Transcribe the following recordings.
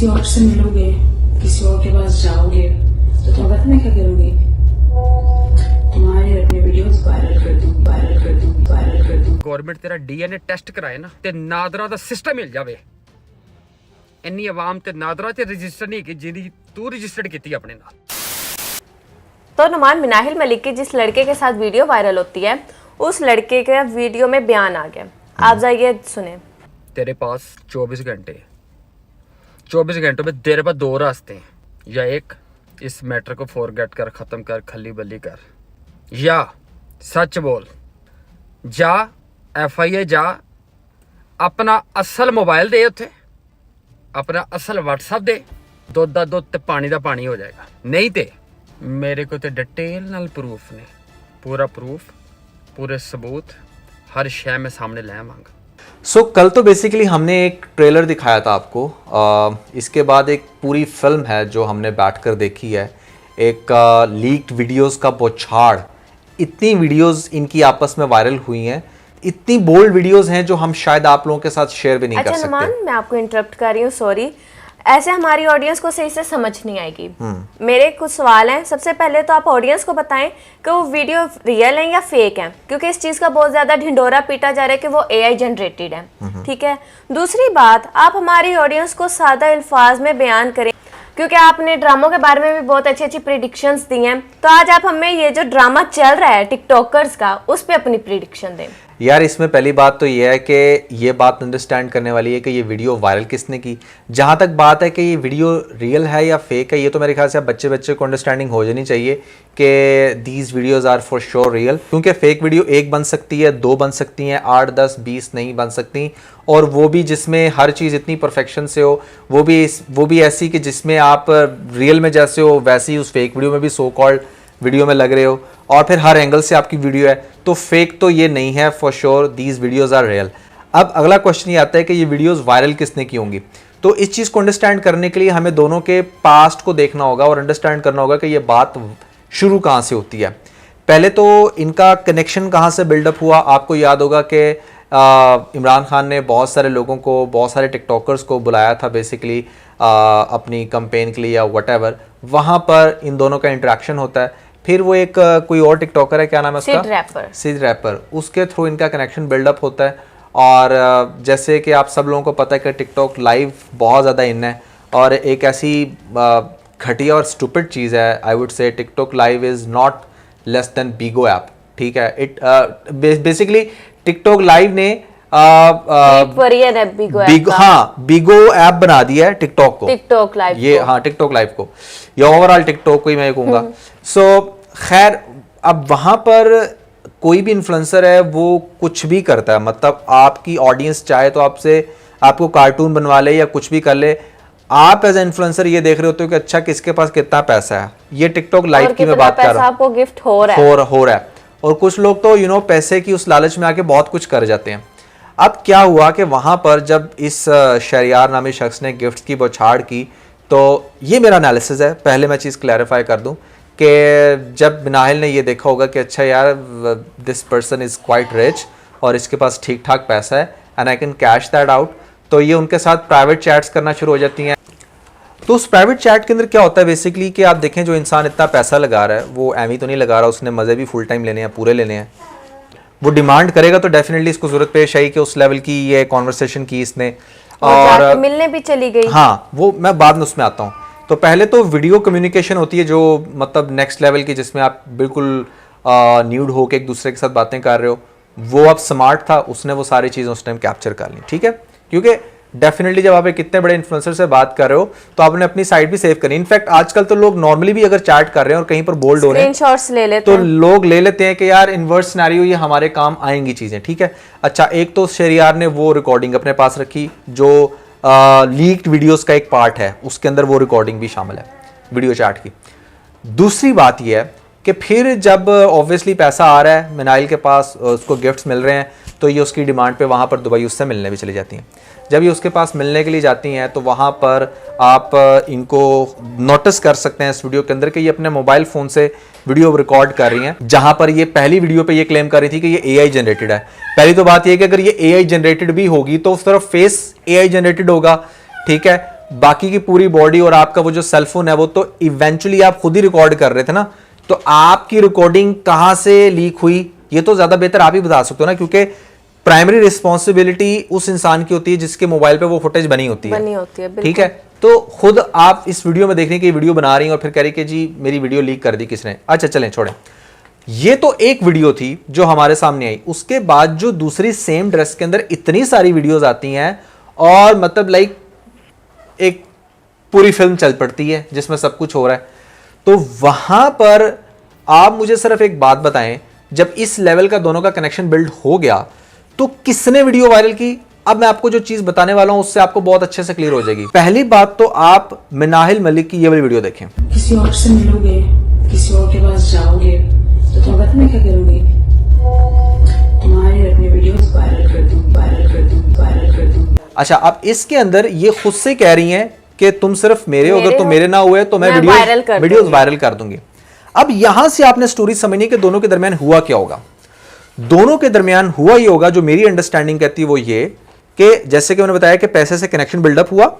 किसी और से मिलोगे, किसी और के पास जाओगे तो तुम पता नहीं क्या करोगे? तुम्हारे अपने वीडियोस वायरल कर दूं, वायरल कर दूं, वायरल कर दूं। गवर्नमेंट तेरा डीएनए टेस्ट कराए ना ते नादरा दा सिस्टम मिल जावे। इन्नी आवाम ते नादरा ते रजिस्टर नहीं की जिंदी तू रजिस्टर्ड कीती अपने नाल। तो नुमान मिनाहिल मलिक की जिस लड़के के साथ वीडियो वायरल होती है, उस लड़के के वीडियो में बयान आ गया। आप जाइए सुने। तेरे पास 24 घंटों में तेरे पास दो रास्ते हैं, या एक इस मैटर को फॉरगेट कर, खत्म कर, खली बली कर, या सच बोल, जा FIA जा, अपना असल मोबाइल दे, उत्थे अपना असल WhatsApp दे, दुध दा दुध ते पानी दा पानी हो जाएगा। नहीं ते मेरे को ते डिटेल नाल प्रूफ ने, पूरा प्रूफ, पूरे सबूत, हर शय में सामने ले आवांगा। सो कल तो बेसिकली हमने एक ट्रेलर दिखाया था आपको, इसके बाद एक पूरी फिल्म है जो हमने बैठकर देखी है। एक लीक्ड वीडियोस का बौछार, इतनी वीडियोस इनकी आपस में वायरल हुई हैं, इतनी बोल्ड वीडियोस हैं जो हम शायद आप लोगों के साथ शेयर भी नहीं कर सकते। नुमान, मैं आपको इंटरप्ट कर रही हूँ, सॉरी। ऐसे हमारी ऑडियंस को सही से समझ नहीं आएगी। मेरे कुछ सवाल हैं। सबसे पहले तो आप ऑडियंस को बताएं कि वो वीडियो रियल है या फेक है, क्योंकि इस चीज का बहुत ज्यादा ढिंडोरा पीटा जा रहा है कि वो AI जनरेटेड है। ठीक है। दूसरी बात, आप हमारी ऑडियंस को सादा अल्फाज में बयान करें, क्योंकि आपने ड्रामों के बारे में भी बहुत अच्छी अच्छी प्रिडिक्शंस दी हैं। तो आज आप हमें ये जो ड्रामा चल रहा है टिकटॉकर्स का, उस पर अपनी प्रिडिक्शन दें। यार इसमें पहली बात तो ये है कि ये बात अंडरस्टैंड करने वाली है कि ये वीडियो वायरल किसने की। जहाँ तक बात है कि ये वीडियो रियल है या फेक है, ये तो मेरे ख्याल से बच्चे को अंडरस्टैंडिंग हो जानी चाहिए कि these videos are for sure real. क्योंकि फेक वीडियो एक बन सकती है, दो बन सकती हैं, 8, 10, 20 नहीं बन सकती। और वो भी जिसमें हर चीज़ इतनी परफेक्शन से हो, वो भी ऐसी कि जिसमें आप रियल में जैसे हो वैसे ही उस फेक वीडियो में भी सो कॉल्ड वीडियो में लग रहे हो, और फिर हर एंगल से आपकी वीडियो है। तो फेक तो ये नहीं है, for sure these videos are real. अब अगला क्वेश्चन ये आता है कि ये वीडियोज़ वायरल किसने की होंगी। तो इस चीज़ को अंडरस्टैंड करने के लिए हमें दोनों के पास्ट को देखना होगा और अंडरस्टैंड करना होगा कि ये बात शुरू कहाँ से होती है। पहले तो इनका कनेक्शन कहाँ से बिल्डअप हुआ। आपको याद होगा कि इमरान खान ने बहुत सारे लोगों को, बहुत सारे टिकटॉकर्स को बुलाया था बेसिकली अपनी कंपेन के लिए या व्हाटएवर। वहाँ पर इन दोनों का इंटरेक्शन होता है। फिर वो एक कोई और टिकटॉकर है, क्या नाम है उसका, सिड रैपर, उसके थ्रू इनका कनेक्शन बिल्डअप होता है। और जैसे कि आप सब लोगों को पता है कि टिकटॉक लाइव बहुत ज़्यादा इन है, और एक ऐसी घटिया और स्टूपिड चीज़ है। I would say TikTok live is not less than Bigo app. ठीक है। इट बेसिकली टिकटॉक लाइव ने बिगो ऐप बना दिया है टिकटॉक को, टिकटॉक लाइव ये को। हाँ, टिकटॉक लाइव को या ओवरऑल टिकटॉक को ही मैं कहूँगा। सो खैर, अब वहाँ पर कोई भी इन्फ्लुएंसर है वो कुछ भी करता है। मतलब आपकी ऑडियंस चाहे तो आपको कार्टून बनवा ले या कुछ भी कर ले, आप एज ए इन्फ्लुएंसर ये देख रहे होते हो कि अच्छा किसके पास कितना पैसा है। ये टिकटॉक लाइव की मैं बात कर रहा हूँ, आपको गिफ्ट हो रहा है। और कुछ लोग तो पैसे की उस लालच में आके बहुत कुछ कर जाते हैं। अब क्या हुआ कि वहाँ पर जब इस शहरियार नामी शख्स ने गिफ्ट की बौछार की, तो ये मेरा एनालिसिस है। पहले मैं चीज़ क्लैरिफाई कर दूं कि जब मिनाहिल ने ये देखा होगा कि अच्छा यार this person is quite rich और इसके पास ठीक ठाक पैसा है and I can cash that out, तो ये उनके साथ प्राइवेट चैट्स करना शुरू हो जाती हैं। तो उस प्राइवेट चैट के अंदर क्या होता है बेसिकली कि आप देखें, जो इंसान इतना पैसा लगा रहा है वो एमी तो नहीं लगा रहा, उसने मज़े भी फुल टाइम लेने हैं, पूरे लेने हैं। वो डिमांड करेगा तो डेफिनेटली इसको जरूरत पेश आई कि उस लेवल की ये कॉन्वर्सेशन की इसने, और मिलने भी चली गई। हाँ, वो मैं बाद में उसमें आता हूँ। तो पहले तो वीडियो कम्युनिकेशन होती है जो मतलब नेक्स्ट लेवल की, जिसमें आप बिल्कुल न्यूड होकर एक दूसरे के साथ बातें कर रहे हो। वो अब स्मार्ट था, उसने वो सारी चीज़ें उस टाइम कैप्चर कर ली। ठीक है, क्योंकि डेफिनेटली जब आप एक कितने बड़े इन्फ्लुएंसर से बात कर रहे हो तो आपने अपनी साइड भी सेव करनी। इनफैक्ट आजकल तो लोग नॉर्मली भी अगर चैट कर रहे हैं और कहीं पर बोल्ड हो रहे हैं, स्क्रीनशॉट्स ले लेते हैं, तो लोग ले लेते हैं कि यार इनवर्स सिनेरियो ये हमारे काम आएंगी चीजें। ठीक है। अच्छा, एक तो शहरियार ने वो रिकॉर्डिंग अपने पास रखी जो लीक्ड वीडियोस का एक पार्ट है, उसके अंदर वो रिकॉर्डिंग भी शामिल है वीडियो चैट की। दूसरी बात यह है कि फिर जब ऑब्वियसली पैसा आ रहा है मिनाइल के पास, उसको गिफ्ट्स मिल रहे हैं, तो ये उसकी डिमांड पे वहाँ पर दुबई उससे मिलने भी चली जाती हैं। जब ये उसके पास मिलने के लिए जाती हैं तो वहाँ पर आप इनको नोटिस कर सकते हैं इस वीडियो के अंदर कि ये अपने मोबाइल फ़ोन से वीडियो रिकॉर्ड कर रही हैं, जहाँ पर ये पहली वीडियो पे ये क्लेम कर रही थी कि ये AI जनरेटेड है। पहली तो बात ये कि अगर ये AI जनरेटेड भी होगी तो उस तरफ फेस AI जनरेटेड होगा, ठीक है, बाकी की पूरी बॉडी और आपका वो जो सेलफोन है वो तो इवेंचुअली आप खुद ही रिकॉर्ड कर रहे थे ना, तो आपकी रिकॉर्डिंग कहां से लीक हुई ये तो ज्यादा बेहतर आप ही बता सकते हो ना, क्योंकि प्राइमरी रिस्पॉन्सिबिलिटी उस इंसान की होती है जिसके मोबाइल पे वो फुटेज बनी होती है। ठीक है, तो खुद आप इस वीडियो में देखने की वीडियो बना रही हैं और फिर कह रही कि जी मेरी वीडियो लीक कर दी किसने। अच्छा चलें छोड़ें, ये तो एक वीडियो थी जो हमारे सामने आई। उसके बाद जो दूसरी सेम ड्रेस के अंदर इतनी सारी वीडियोस आती हैं और मतलब लाइक एक पूरी फिल्म चल पड़ती है जिसमें सब कुछ हो रहा है। तो वहां पर आप मुझे सिर्फ एक बात बताएं, जब इस लेवल का दोनों का कनेक्शन बिल्ड हो गया तो किसने वीडियो वायरल की? अब मैं आपको जो चीज बताने वाला हूं उससे आपको बहुत अच्छे से क्लियर हो जाएगी। पहली बात तो आप मिनाहिल मलिक की ये वाली वीडियो देखें। किसी और से मिलोगे, किसी और के पास जाओगे तो तौबत में क्या करोगे? तुम्हारे अपने वीडियोस वायरल कर दूं, वायरल कर दूं, वायरल कर दूं। अच्छा, अब इसके अंदर ये खुद से कह रही हैं कि तुम सिर्फ मेरे हो, अगर तुम मेरे ना हुए तो मैं वीडियोस वायरल कर दूंगी। अब यहां से आपने स्टोरी समझनी कि दोनों के दरमियान हुआ क्या होगा। दोनों के दरमियान हुआ ये होगा, जो मेरी अंडरस्टैंडिंग कहती है वो ये कि जैसे कि मैंने बताया कि पैसे से कनेक्शन बिल्डअप हुआ,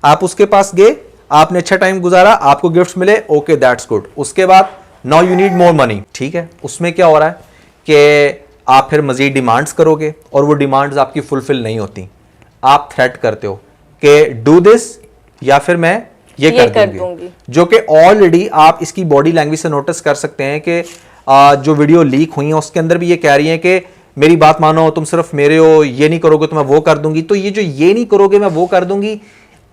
आप उसके पास गए, आपने अच्छा टाइम गुजारा, आपको गिफ्ट्स मिले, ओके दैट्स गुड। उसके बाद now you need more money, ठीक है। उसमें क्या हो रहा है कि आप फिर मजीद डिमांड्स करोगे और वो डिमांड्स आपकी फुलफिल नहीं होती। आप थ्रेट करते हो कि डू दिस या फिर मैं ये कर दूंगी, जो कि ऑलरेडी आप इसकी बॉडी लैंग्वेज से नोटिस कर सकते हैं कि जो वीडियो लीक हुई है उसके अंदर भी ये कह रही हैं कि मेरी बात मानो, तुम सिर्फ मेरे हो, ये नहीं करोगे तो मैं वो कर दूंगी। तो ये जो ये नहीं करोगे मैं वो कर दूंगी,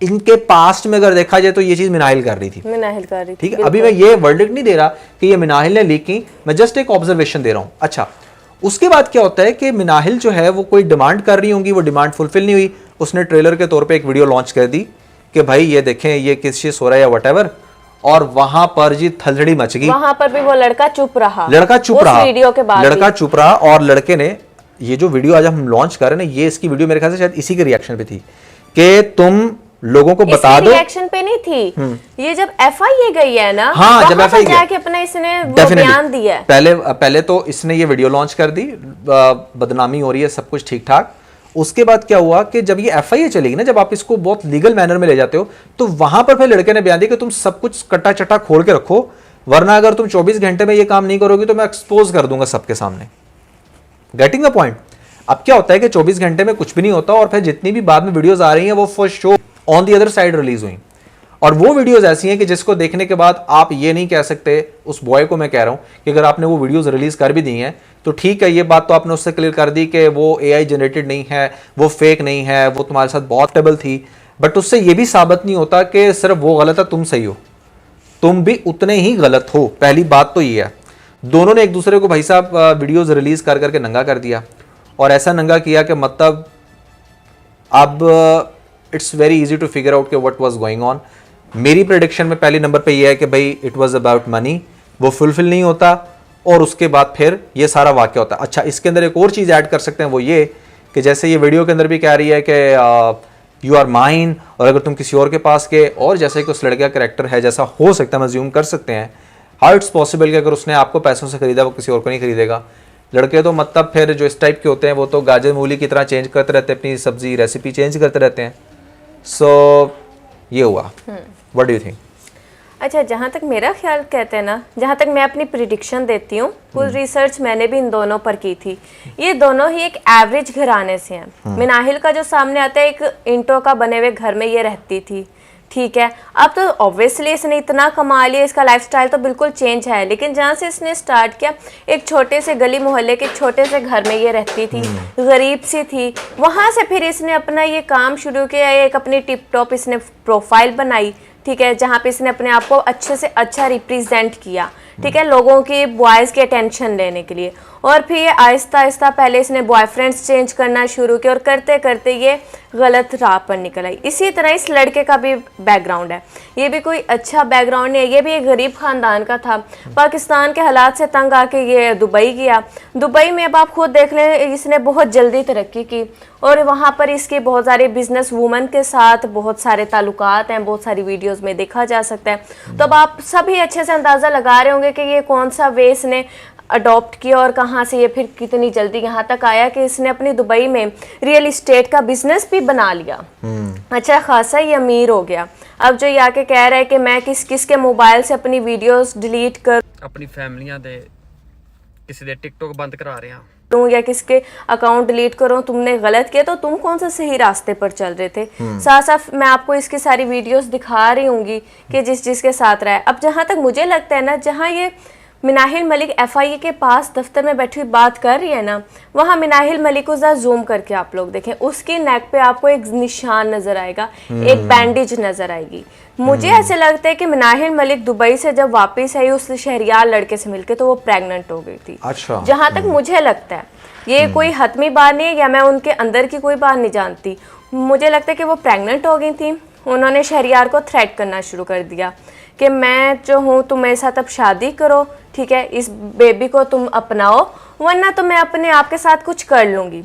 इनके पास्ट में अगर देखा जाए तो ये चीज मिनाहिल कर रही थी, ठीक है। अभी मैं ये वर्डिक्ट नहीं दे रहा कि ये मिनाहिल ने लीक की, मैं जस्ट एक ऑब्जर्वेशन दे रहा हूं। अच्छा, उसके बाद क्या होता है कि मिनाहिल जो है वो कोई डिमांड कर रही होंगी, वो डिमांड फुलफिल नहीं हुई, उसने ट्रेलर के तौर पर एक वीडियो लॉन्च कर दी कि भाई ये देखें ये किस चीज हो रहा है या व्हाटएवर, और वहां पर जी थलझड़ी मच गई। वहां पर भी वो लड़का चुप रहा, वीडियो के बाद लड़का चुप रहा। और लड़के ने ये जो वीडियो आज हम लॉन्च कर रहे हैं, ये इसकी वीडियो मेरे ख्याल से शायद इसी के रिएक्शन पे थी कि तुम लोगों को बता दो। रिएक्शन पे नहीं थी, ये जब एफआईए गई है ना, हाँ, जब एफआईए जाके अपना इसने वो बयान दिया है। पहले तो इसने ये वीडियो लॉन्च कर दी, बदनामी हो रही है, सब कुछ ठीक ठाक। उसके बाद क्या हुआ कि जब ये एफआईए चलेगी ना, जब आप इसको बहुत लीगल मैनर में ले जाते हो, तो वहां पर फिर लड़के ने बयान दिया कि तुम सब कुछ कट्टा चट्टा खोल के रखो, वरना अगर तुम 24 घंटे में ये काम नहीं करोगे तो मैं एक्सपोज कर दूंगा सबके सामने। Getting the point? अब क्या होता है कि 24 घंटे में कुछ भी नहीं होता, और फिर जितनी भी बाद में वीडियोस आ रही हैं वो for show on the other side release हुई, और वो वीडियोस ऐसी हैं कि जिसको देखने के बाद आप ये नहीं कह सकते, उस बॉय को मैं कह रहा हूं कि अगर आपने वो वीडियोस रिलीज कर भी दी हैं तो ठीक है, ये बात तो आपने उससे क्लियर कर दी कि वो एआई जनरेटेड नहीं है, वो फेक नहीं है, वो तुम्हारे साथ बहुत टेबल थी, बट उससे ये भी साबित नहीं होता कि सिर्फ वो गलत है तुम सही हो, तुम भी उतने ही गलत हो। पहली बात तो ये है, दोनों ने एक दूसरे को भाई साहब वीडियोस रिलीज कर करके नंगा कर दिया, और ऐसा नंगा किया कि मतलब अब it's very easy to figure out कि व्हाट वाज गोइंग ऑन। मेरी प्रेडिक्शन में पहले नंबर पे ये है कि भाई इट वाज अबाउट मनी, वो फुलफिल नहीं होता, और उसके बाद फिर ये सारा वाक्य होता है। अच्छा, इसके अंदर एक और चीज़ ऐड कर सकते हैं, वो ये कि जैसे ये वीडियो के अंदर भी कह रही है कि यू आर माइन, और अगर तुम किसी और के पास गए, और जैसे कि उस लड़के का करेक्टर है, जैसा हो सकता है, मज्यूम कर सकते हैं, हाउ इट्स पॉसिबल कि अगर उसने आपको पैसों से खरीदा वो किसी और को नहीं खरीदेगा। लड़के तो मतलब फिर जो इस टाइप के होते हैं वो तो गाजर मूली की तरह चेंज करते रहते हैं, अपनी सब्जी रेसिपी चेंज करते रहते हैं। सो ये हुआ। What do you think? अच्छा, जहाँ तक मेरा ख्याल कहते हैं ना, जहाँ तक मैं अपनी प्रिडिक्शन देती हूँ, कुछ रिसर्च मैंने भी इन दोनों पर की थी। ये दोनों ही एक एवरेज घराने से हैं। मिनाहिल का जो सामने आता है, एक इंटो का बने हुए घर में ये रहती थी, ठीक है। अब तो ऑब्वियसली इसने इतना कमा लिया, इसका लाइफस्टाइल तो बिल्कुल चेंज है, लेकिन जहाँ से इसने स्टार्ट किया, एक छोटे से गली मोहल्ले के छोटे से घर में ये रहती थी, गरीब सी थी। वहाँ से फिर इसने अपना ये काम शुरू किया, एक अपनी टिप टॉप इसने प्रोफाइल बनाई, ठीक है, जहाँ पे इसने अपने आप को अच्छे से अच्छा रिप्रेजेंट किया, ठीक है, लोगों की बॉयज़ की अटेंशन लेने के लिए। और फिर ये आहिस्ता आहिस्ता पहले इसने बॉयफ्रेंड्स चेंज करना शुरू किया, और करते करते ये गलत राह पर निकल आई। इसी तरह इस लड़के का भी बैकग्राउंड है, ये भी कोई अच्छा बैकग्राउंड नहीं है, ये भी एक गरीब ख़ानदान का था। पाकिस्तान के हालात से तंग आके ये दुबई गया। दुबई में अब आप खुद देख लें, इसने बहुत जल्दी तरक्की की, और वहाँ पर इसके बहुत सारे बिजनेस वूमन के साथ बहुत सारे ताल्लुकात हैं, बहुत सारी वीडियोस में देखा जा सकता है। तो अब आप सभी अच्छे से अंदाज़ा लगा रहे होंगे कि ये कौन सा वे इसने अडॉप्ट किया और कहाँ से ये फिर कितनी जल्दी यहाँ तक आया कि इसने अपनी दुबई में रियल इस्टेट का बिजनेस भी बना लिया। अच्छा खासा ये अमीर हो गया। अब जो ये आके कह रहा है कि मैं किस के मोबाइल से अपनी वीडियोस डिलीट कर अपनी फैमिलियां दे किसी दे टिकटॉक बंद करा रहे हैं या किसके अकाउंट डिलीट करो, तुमने गलत किया तो तुम कौन सा सही रास्ते पर चल रहे थे। साथ साथ मैं आपको इसकी सारी वीडियोस दिखा रही हूँगी कि जिसके साथ रहा है। अब जहाँ तक मुझे लगता है ना, जहाँ ये मिनाहिल मलिक FIA के पास दफ्तर में बैठी हुई बात कर रही है ना, वहाँ मिनाहिल मलिक को ज़रा जूम करके आप लोग देखें, उसकी नेक पे आपको एक निशान नजर आएगा, एक बैंडेज नजर आएगी। मुझे ऐसे लगता है कि मिनाहिल मलिक दुबई से जब वापस आई उस शहरियार लड़के से मिलके तो वो प्रेग्नेंट हो गई थी। अच्छा। जहाँ तक मुझे लगता है, ये कोई हतमी बात नहीं है या मैं उनके अंदर की कोई बात नहीं जानती, मुझे लगता है कि वो प्रेग्नेंट हो गई थी। उन्होंने शहरियार को थ्रेट करना शुरू कर दिया कि मैं जो हूँ तुम मेरे साथ अब शादी करो, ठीक है, इस बेबी को तुम अपनाओ, वरना तो मैं अपने आप के साथ कुछ कर लूंगी।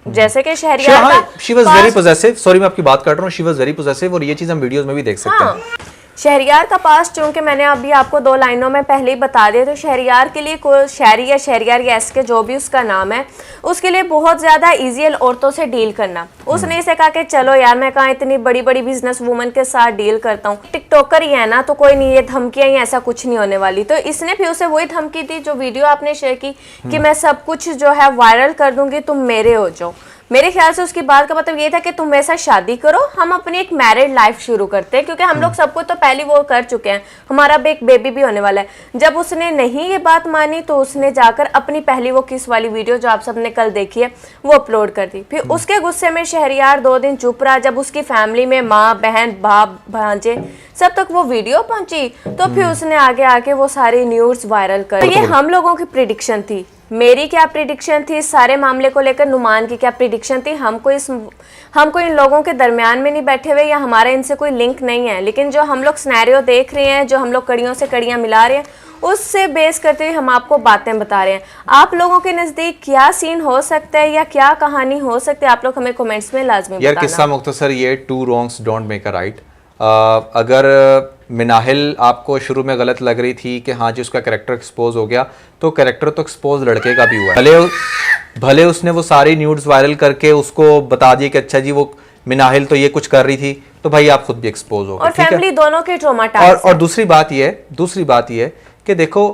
जैसे कि शहरियार का she was very possessive, sorry मैं आपकी बात काट रहा हूँ, शी वाज वेरी पोजेसिव, और ये चीज हम वीडियोस में भी देख सकते हैं। शहरियार का पास, चूंकि मैंने अभी आपको 2 लाइनों में पहले ही बता दिया, तो शहरियार के लिए कोई शहरी या शहरियार या ऐसे जो भी उसका नाम है, उसके लिए बहुत ज़्यादा ईजी है औरतों से डील करना। उसने इसे कहा कि चलो यार, मैं कहाँ इतनी बड़ी बड़ी बिजनेस वूमन के साथ डील करता हूँ, टिकटॉकर ही है ना, तो कोई नहीं, ये धमकियाँ ही ऐसा कुछ नहीं होने वाली। तो इसने फिर उसे वही धमकी दी जो वीडियो आपने शेयर की कि मैं सब कुछ जो है वायरल कर दूंगी, तुम मेरे हो जाओ। मेरे ख्याल से उसकी बात का मतलब ये था कि तुम मेरे साथ शादी करो, हम अपनी एक मैरिड लाइफ शुरू करते हैं, क्योंकि हम लोग सब कुछ तो पहले वो कर चुके हैं, हमारा अब एक बेबी भी होने वाला है। जब उसने नहीं ये बात मानी तो उसने जाकर अपनी पहली वो किस वाली वीडियो जो आप सबने कल देखी है वो अपलोड कर दी। फिर उसके गुस्से में शहरियार 2 दिन चुप रहा। जब उसकी फैमिली में माँ बहन बाप भांजे सब तक वो वीडियो पहुंची तो फिर उसने आगे आके वो सारी न्यूज़ वायरल कर। तो ये हम लोगों की प्रिडिक्शन थी। मेरी क्या प्रिडिक्शन थी इस सारे मामले को लेकर, नुमान की क्या प्रिडिक्शन थी। हमको इन लोगों के दरमियान में नहीं बैठे हुए या हमारा इनसे कोई लिंक नहीं है, लेकिन जो हम लोग सिनेरियो देख रहे हैं, जो हम लोग कड़ियों से कड़ियाँ मिला रहे हैं, उससे बेस करते हुए हम आपको बातें बता रहे हैं। आप लोगों के नज़दीक क्या सीन हो सकता है या क्या कहानी हो सकती है, आप लोग हमें कमेंट्स में लाजमी बताना। यार किस्सा मुख्तसर ये 2 wrongs don't make a right। अगर मिनाहिल आपको शुरू में गलत लग रही थी कि हाँ जी उसका कैरेक्टर एक्सपोज हो गया, तो कैरेक्टर तो एक्सपोज लड़के का भी हुआ है। भले उसने वो सारी न्यूड्स वायरल करके उसको बता दिया कि अच्छा जी वो मिनाहिल तो ये कुछ कर रही थी, तो भाई आप खुद भी एक्सपोज हो गए। और फैमिली दोनों के ट्रॉमाटाइज्ड। और दूसरी बात ये कि देखो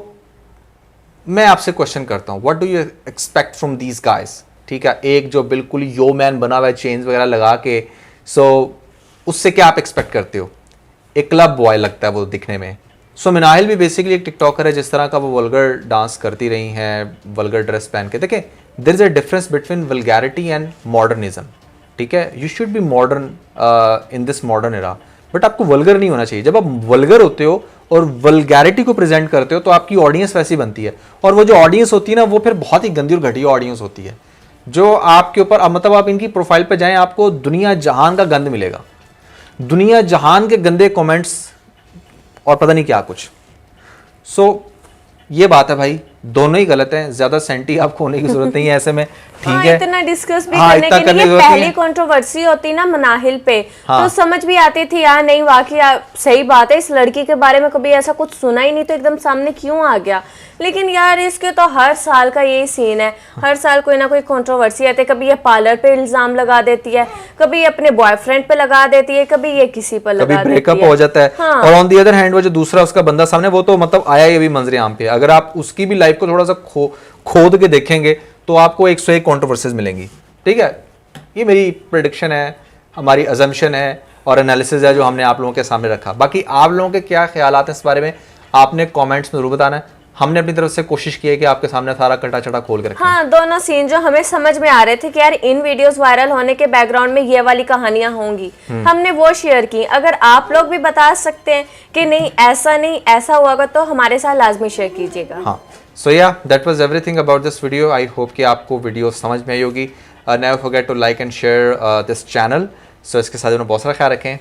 मैं आपसे क्वेश्चन करता हूँ, what do you expect from these guys. ठीक है, एक जो बिल्कुल यो मैन बना हुआ है चेन्स वगैरह लगा के, सो उससे क्या आप एक्सपेक्ट करते हो। एक क्लब बॉय लगता है वो दिखने में। सो मिनाहिल भी बेसिकली एक टिकटॉकर है, जिस तरह का वो वल्गर डांस करती रही हैं, वल्गर ड्रेस पहन के। देखें, there is a difference between vulgarity and modernism. ठीक है, you should be modern in this modern era, but आपको वल्गर नहीं होना चाहिए। जब आप वल्गर होते हो और वल्गैरिटी को प्रेजेंट करते हो तो आपकी ऑडियंस वैसी बनती है, और वो जो ऑडियंस होती है ना, वो फिर बहुत ही गंदी और घटिया ऑडियंस होती है, जो आपके ऊपर मतलब आप इनकी प्रोफाइल पे जाएं, आपको दुनिया जहान का गंद मिलेगा, दुनिया जहान के गंदे कमेंट्स और पता नहीं क्या कुछ। सो ये बात है भाई, दोनों ही गलत हैं, ज्यादा सेंटी आपको होने की जरूरत नहीं है ऐसे में। ठीक है, इतना डिस्कस भी करने के लिए पहली कंट्रोवर्सी होती ना मिनाहिल पे, तो समझ भी आती थी यार नहीं वाकई सही बात है, इस लड़की के बारे में कभी ऐसा कुछ सुना ही नहीं, तो एकदम सामने क्यों आ गया। लेकिन यार इसके तो हर साल का यही सीन है, हर साल कोई ना कोई कंट्रोवर्सी आती है। कभी ये पार्लर पे इल्जाम लगा देती है, कभी ये अपने बॉयफ्रेंड पे लगा देती है, कभी ये किसी पर लगा देती है, ब्रेकअप हो जाता है। हाँ। और ऑन दी अदर हैंड वो जो दूसरा उसका बंदा सामने, वो तो मतलब आया ही अभी मंजरे आम पे। अगर आप उसकी भी लाइफ को थोड़ा सा खोद के देखेंगे तो आपको 101 कंट्रोवर्सीज मिलेंगी। ठीक है, ये मेरी प्रेडिक्शन है, हमारी अजम्पशन है और एनालिसिस है जो हमने आप लोगों के सामने रखा। बाकी आप लोगों के क्या ख्यालात हैं इस बारे में, आपने कमेंट्स में जरूर बताना है। हमने अपनी तरफ से कोशिश की है कि आपके सामने सारा कटा चटा खोल के रखें। हाँ, दोनों सीन जो हमें समझ में आ रहे थे कि यार इन वीडियोस वायरल होने के बैकग्राउंड में ये वाली कहानियां होंगी, हमने वो शेयर की। अगर आप लोग भी बता सकते हैं कि नहीं ऐसा हुआ होगा, तो हमारे साथ लाजमी शेयर कीजिएगा। हाँ, so yeah that was everything about this video. I hope कि आपको वीडियो समझ में आई होगी। Never forget to like and share this channel. So इसके साथ बहुत सारा ख्याल रखें।